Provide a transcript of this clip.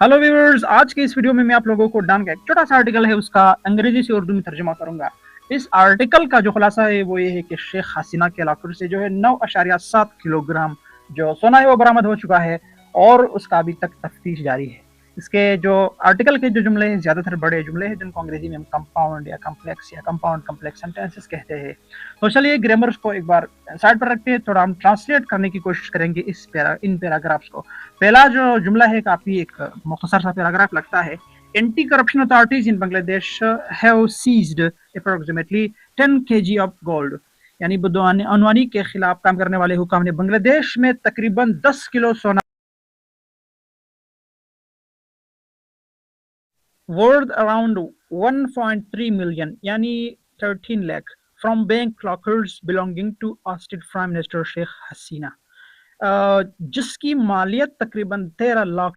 Hello viewers, आज के इस वीडियो में मैं आप लोगों को डान का एक छोटा सा आर्टिकल है उसका अंग्रेजी से उर्दू में तर्जुमा करूंगा। इस आर्टिकल का जो खुलासा है वो ये है कि शेख हसीना के इलाके से जो है 9.7 किलोग्राम जो सोना है वो बरामद हो चुका है और उसका अभी तक तफ्तीश जारी है। इसके जो आर्टिकल के जो जुमले हैं ज़्यादातर बड़े जुमले हैं जिनको अंग्रेजी में हम कंपाउंड या कंपाउंड कम्प्लेक्स सेंटेंसेस कहते हैं। तो चलिए ग्रामर्स को एक बार साइड पर रखते हैं, थोड़ा हम ट्रांसलेट करने की कोशिश करेंगे इन पैराग्राफ्स को। पहला जो जुमला है काफी एक मुख्तसर सा पैराग्राफ लगता है। Anti corruption authorities in Bangladesh have seized approximately 10 kg of gold, यानी बदअनवानी के खिलाफ काम करने वाले हुकाम ने बांग्लादेश में तकरीबन 10 किलो सोना वर्थ अराउंड 1.3 मिलियन यानी 13 lakh from bank lockers belonging to ousted prime minister Sheikh Hasina, जिसकी मालियत तकरीबन 13 लाख